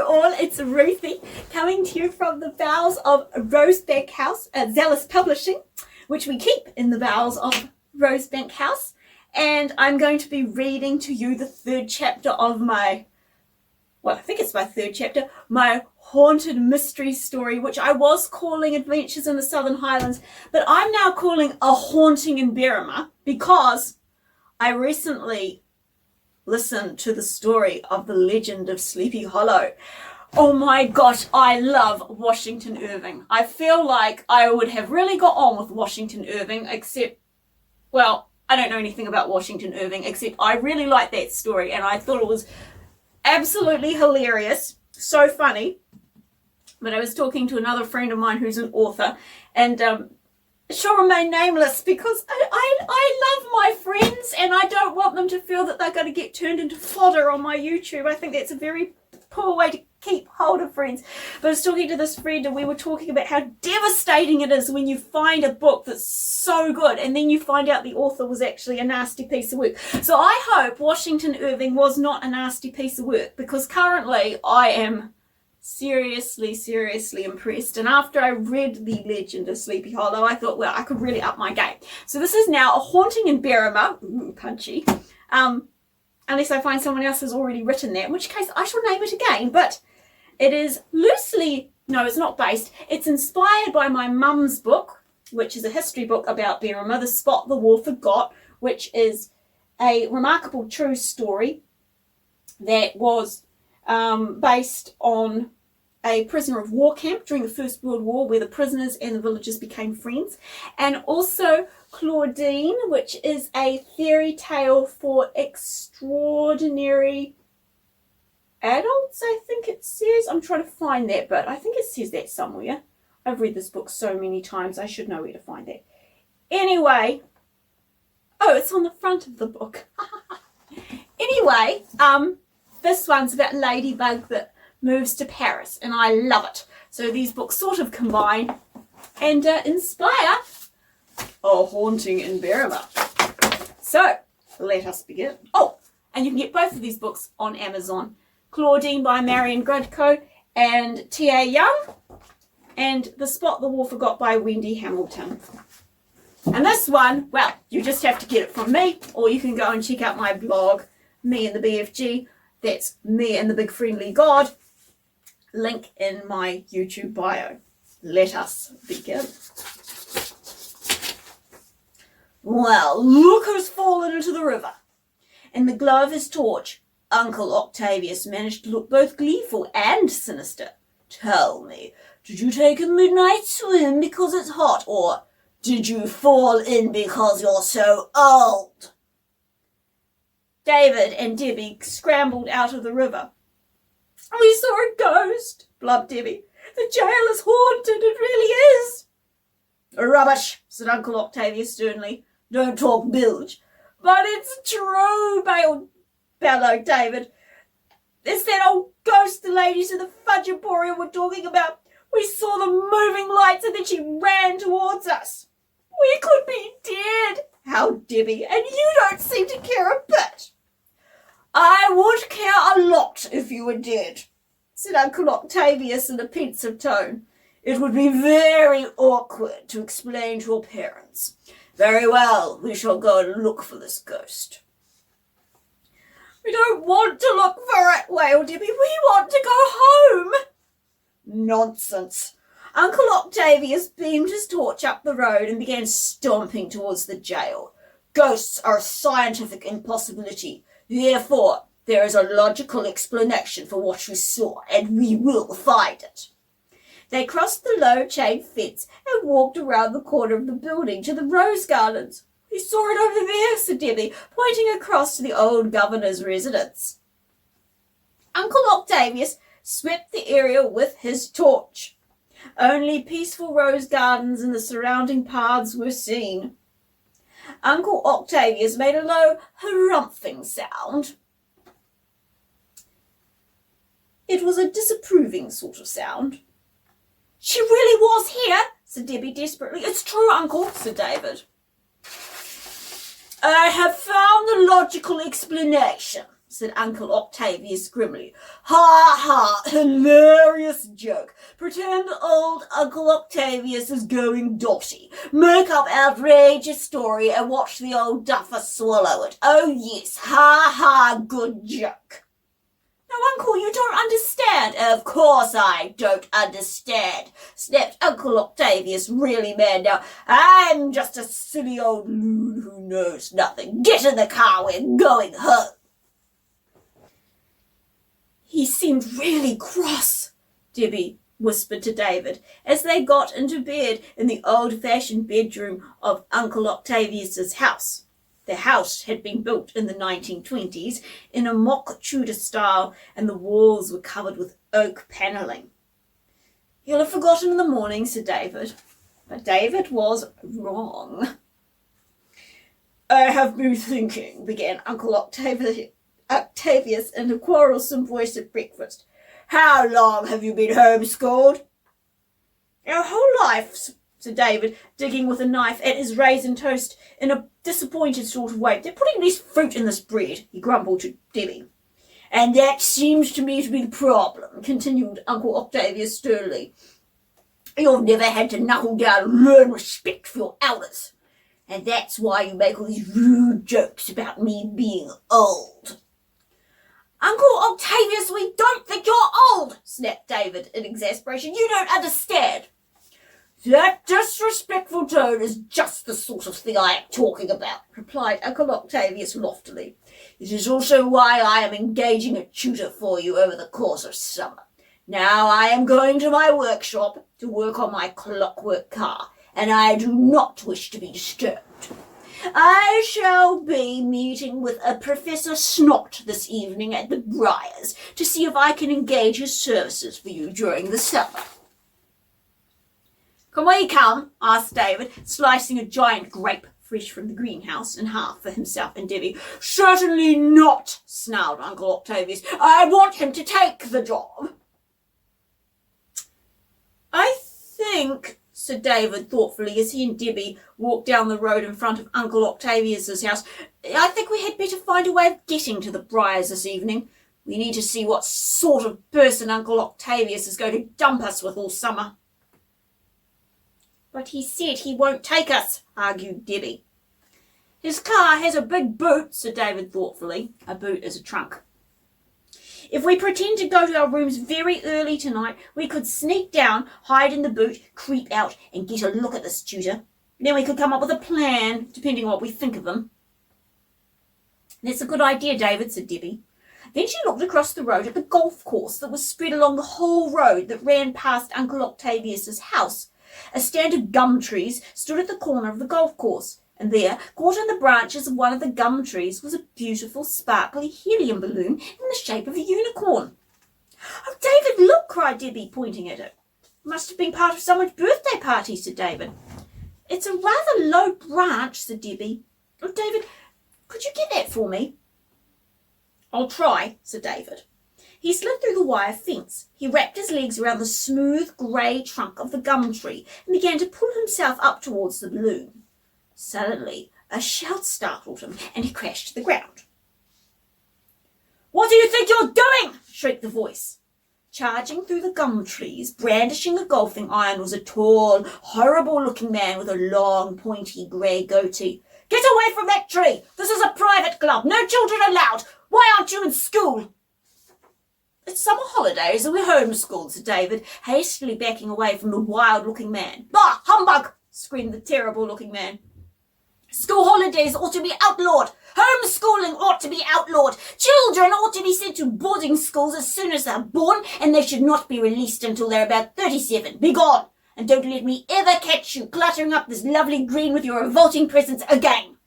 all, it's Ruthie coming to you from the bowels of Rosebank House, Zealous Publishing, which we keep in the bowels of Rosebank House. And I'm going to be reading to you the third chapter of my, well, I think it's my third chapter, my haunted mystery story, which I was calling Adventures in the Southern Highlands, but I'm now calling A Haunting in Berrima because I recently listened to the story of the legend of Sleepy Hollow. Oh my gosh, I love Washington Irving. I feel like I would have really got on with Washington Irving, except, well, I don't know anything about Washington Irving, except I really liked that story and I thought it was absolutely hilarious, so funny. But I was talking to another friend of mine who's an author, and she'll remain nameless because I love my friends and I don't want them to feel that they're going to get turned into fodder on my YouTube. I think that's a very poor way to keep hold of friends. But I was talking to this friend and we were talking about how devastating it is when you find a book that's so good and then you find out the author was actually a nasty piece of work. So I hope Washington Irving was not a nasty piece of work, because currently I am seriously impressed. And after I read The Legend of Sleepy Hollow, I thought, well, I could really up my game. So this is now A Haunting in Berrima. Ooh, punchy. Unless I find someone else has already written that, in which case I shall name it again. But it is loosely, no, it's not based. It's inspired by my mum's book, which is a history book about Berrima, The Spot the War Forgot, which is a remarkable true story that was based on a prisoner of war camp during the First World War, where the prisoners and the villagers became friends. And also Claudine, which is a fairy tale for extraordinary adults, I think it says. I'm trying to find that, but I think it says that somewhere. I've read this book so many times, I should know where to find that. Anyway, oh, it's on the front of the book. Anyway, this one's about a ladybug that moves to Paris, and I love it. So these books sort of combine and inspire A Haunting in Berrima. So let us begin. Oh, and you can get both of these books on Amazon. Claudine by Marion Grudko and T.A. Young, and The Spot the War Forgot by Wendy Hamilton. And this one, well, you just have to get it from me, or you can go and check out my blog, Me and the BFG. That's Me and the Big Friendly God. Link in my YouTube bio. Let us begin. Well, look who's fallen into the river. In the glow of his torch, Uncle Octavius managed to look both gleeful and sinister. Tell me, did you take a midnight swim because it's hot, or did you fall in because you're so old? David and Debbie scrambled out of the river. We saw a ghost, blubbed Debbie. The jail is haunted, it really is. Rubbish, said Uncle Octavius sternly. Don't talk bilge. But it's true, bellowed David. It's that old ghost the ladies in the Fudge Emporium were talking about. We saw the moving lights and then she ran towards us. We could be dead, howled Debbie, and you don't seem to care a bit. I would care a lot if you were dead, said Uncle Octavius in a pensive tone. It would be very awkward to explain to your parents. Very well, we shall go and look for this ghost. We don't want to look for it, wailed Debbie. We want to go home. Nonsense. Uncle Octavius beamed his torch up the road and began stomping towards the jail. Ghosts are a scientific impossibility. Therefore, there is a logical explanation for what you saw, and we will find it. They crossed the low chain fence and walked around the corner of the building to the rose gardens. We saw it over there, said Debbie, pointing across to the old governor's residence. Uncle Octavius swept the area with his torch. Only peaceful rose gardens and the surrounding paths were seen. Uncle Octavius made a low, harumphing sound. It was a disapproving sort of sound. She really was here, said Debbie desperately. It's true, Uncle, said David. I have found the logical explanation, said Uncle Octavius grimly. Ha ha, hilarious joke. Pretend old Uncle Octavius is going dotty. Make up outrageous story and watch the old duffer swallow it. Oh yes, ha ha, good joke. No, Uncle, you don't understand. Of course I don't understand, snapped Uncle Octavius, really mad now. I'm just a silly old loon who knows nothing. Get in the car, we're going home. He seemed really cross, Debbie whispered to David as they got into bed in the old-fashioned bedroom of Uncle Octavius's house. The house had been built in the 1920s in a mock Tudor style, and the walls were covered with oak panelling. You'll have forgotten in the morning, said David. But David was wrong. I have been thinking, began Uncle Octavius in a quarrelsome voice at breakfast. How long have you been homeschooled? Our whole life, said David, digging with a knife at his raisin toast in a disappointed sort of way. They're putting less fruit in this bread, he grumbled to Debbie. And that seems to me to be the problem, continued Uncle Octavius sternly. You've never had to knuckle down and learn respect for your elders. And that's why you make all these rude jokes about me being old. Uncle Octavius, we don't think you're old, snapped David in exasperation. You don't understand. That disrespectful tone is just the sort of thing I am talking about, replied Uncle Octavius loftily. It is also why I am engaging a tutor for you over the course of summer. Now I am going to my workshop to work on my clockwork car, and I do not wish to be disturbed. I shall be meeting with a Professor Snot this evening at the Briars to see if I can engage his services for you during the summer. Can we come? Asked David, slicing a giant grape fresh from the greenhouse in half for himself and Debbie. Certainly not, snarled Uncle Octavius. I want him to take the job. I think, said David thoughtfully as he and Debbie walked down the road in front of Uncle Octavius's house, I think we had better find a way of getting to the Briars this evening. We need to see what sort of person Uncle Octavius is going to dump us with all summer. But he said he won't take us, argued Debbie. His car has a big boot, said David thoughtfully. A boot is a trunk. If we pretend to go to our rooms very early tonight, we could sneak down, hide in the boot, creep out, and get a look at this tutor. Then we could come up with a plan, depending on what we think of him. That's a good idea, David, said Debbie. Then she looked across the road at the golf course that was spread along the whole road that ran past Uncle Octavius's house. A stand of gum trees stood at the corner of the golf course, and there, caught in the branches of one of the gum trees, was a beautiful, sparkly helium balloon in the shape of a unicorn. Oh, David, look, cried Debbie, pointing at it. Must have been part of someone's birthday party, said David. It's a rather low branch, said Debbie. Oh, David, could you get that for me? I'll try, said David. He slid through the wire fence. He wrapped his legs around the smooth grey trunk of the gum tree and began to pull himself up towards the balloon. Suddenly, a shout startled him, and he crashed to the ground. What do you think you're doing? Shrieked the voice. Charging through the gum trees, brandishing a golfing iron, was a tall, horrible-looking man with a long, pointy grey goatee. Get away from that tree! This is a private club. No children allowed. Why aren't you in school? It's summer holidays and we're homeschooled, said David, hastily backing away from the wild-looking man. Bah! Humbug! Screamed the terrible-looking man. School holidays ought to be outlawed. Homeschooling ought to be outlawed. Children ought to be sent to boarding schools as soon as they're born, and they should not be released until they're about 37. Be gone, and don't let me ever catch you cluttering up this lovely green with your revolting presence again.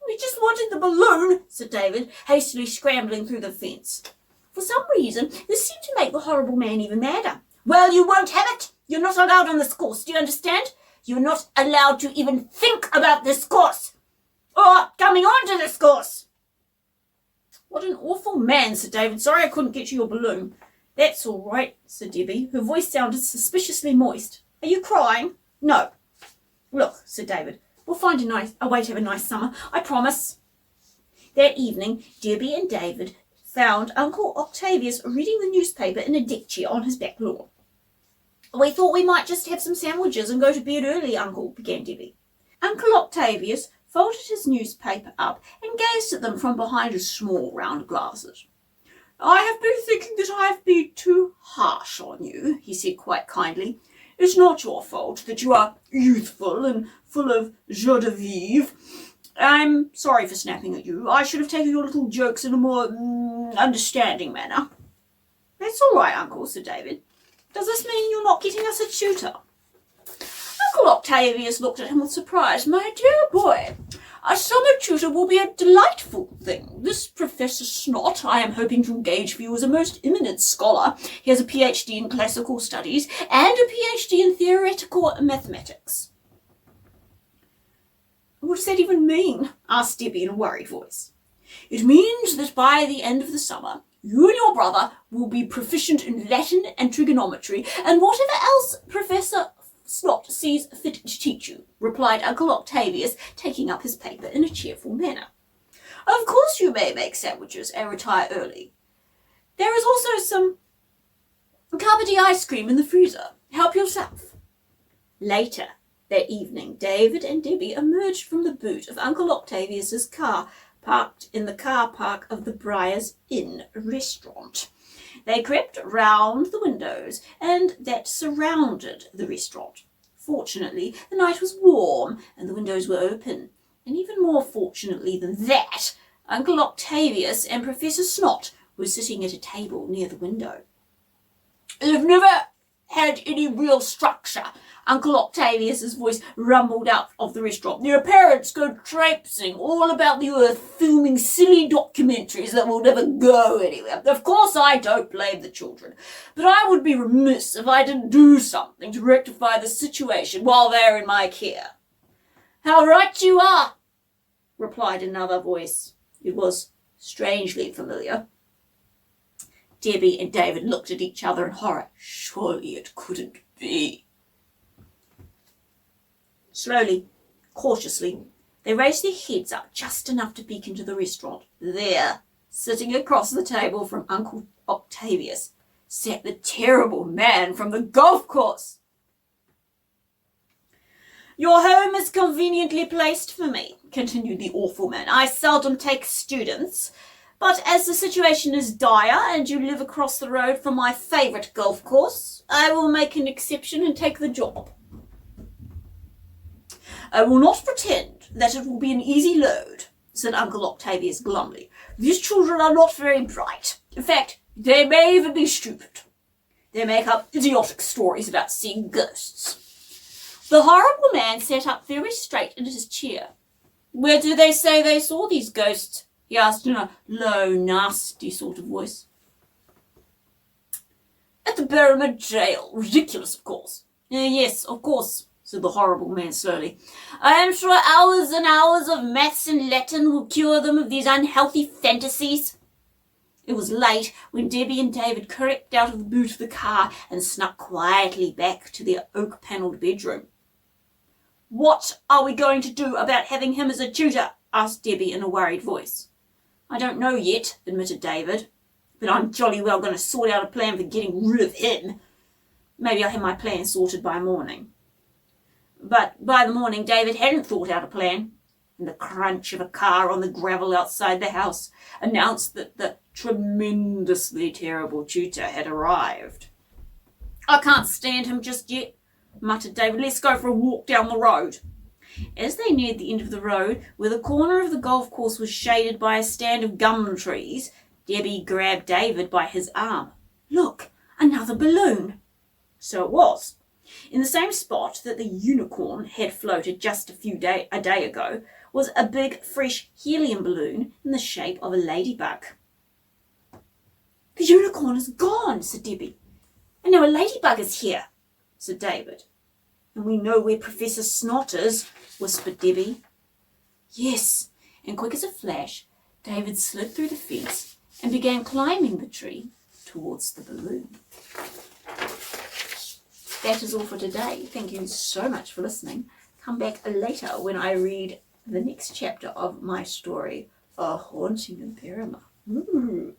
We just wanted the balloon, said David, hastily scrambling through the fence. For some reason, this seemed to make the horrible man even madder. Well, you won't have it. You're not allowed on this course. Do you understand? You're not allowed to even think about this course. Or coming on to this course. What an awful man, said David. Sorry I couldn't get you your balloon. That's all right, said Debbie. Her voice sounded suspiciously moist. Are you crying? No. Look, said David, we'll find a way to have a nice summer. I promise. That evening, Debbie and David found Uncle Octavius reading the newspaper in a deck chair on his back lawn. "We thought we might just have some sandwiches and go to bed early, Uncle," began Debbie. Uncle Octavius folded his newspaper up and gazed at them from behind his small round glasses. "I have been thinking that I have been too harsh on you," he said quite kindly. "It's not your fault that you are youthful and full of joie de vivre. I'm sorry for snapping at you. I should have taken your little jokes in a more understanding manner." "That's all right, Uncle," said David. "Does this mean you're not getting us a tutor?" Uncle Octavius looked at him with surprise. "My dear boy, a summer tutor will be a delightful thing. This Professor Snot I am hoping to engage for you is a most eminent scholar. He has a PhD in classical studies and a PhD in theoretical mathematics." "What does that even mean?" asked Debbie in a worried voice. "It means that by the end of the summer, you and your brother will be proficient in Latin and trigonometry and whatever else Professor Snot sees fit to teach you," replied Uncle Octavius, taking up his paper in a cheerful manner. "Of course you may make sandwiches and retire early. There is also some Carpety ice cream in the freezer. Help yourself." Later that evening, David and Debbie emerged from the boot of Uncle Octavius's car, parked in the car park of the Briar's Inn restaurant. They crept round the windows and that surrounded the restaurant. Fortunately, the night was warm and the windows were open. And even more fortunately than that, Uncle Octavius and Professor Snot were sitting at a table near the window. "You've never had any real structure," Uncle Octavius's voice rumbled out of the restaurant. "Your parents go traipsing all about the earth filming silly documentaries that will never go anywhere. Of course I don't blame the children, but I would be remiss if I didn't do something to rectify the situation while they're in my care." "How right you are," replied another voice. It was strangely familiar. Debbie and David looked at each other in horror. Surely it couldn't be. Slowly, cautiously, they raised their heads up just enough to peek into the restaurant. There, sitting across the table from Uncle Octavius, sat the terrible man from the golf course. "Your home is conveniently placed for me," continued the awful man. "I seldom take students, but as the situation is dire and you live across the road from my favourite golf course, I will make an exception and take the job. I will not pretend that it will be an easy load," said Uncle Octavius glumly. "These children are not very bright. In fact, they may even be stupid. They make up idiotic stories about seeing ghosts." The horrible man sat up very straight in his chair. "Where do they say they saw these ghosts?" he asked in a low, nasty sort of voice. "At the Berrima jail. Ridiculous, of course." "Yes, of course," said the horrible man slowly. "I am sure hours and hours of maths and Latin will cure them of these unhealthy fantasies." It was late when Debbie and David crept out of the boot of the car and snuck quietly back to their oak-panelled bedroom. "What are we going to do about having him as a tutor?" asked Debbie in a worried voice. "I don't know yet," admitted David, "but I'm jolly well going to sort out a plan for getting rid of him. Maybe I'll have my plan sorted by morning." But by the morning, David hadn't thought out a plan, and the crunch of a car on the gravel outside the house announced that the tremendously terrible tutor had arrived. "I can't stand him just yet," muttered David. "Let's go for a walk down the road." As they neared the end of the road, where the corner of the golf course was shaded by a stand of gum trees, Debbie grabbed David by his arm. "Look, another balloon." So it was. In the same spot that the unicorn had floated just a day ago was a big, fresh helium balloon in the shape of a ladybug. "The unicorn is gone," said Debbie. "And now a ladybug is here," said David. "And we know where Professor Snot is," whispered Debbie. Yes, and quick as a flash, David slid through the fence and began climbing the tree towards the balloon. That is all for today. Thank you so much for listening. Come back later when I read the next chapter of my story, A Haunting in Berrima. Ooh.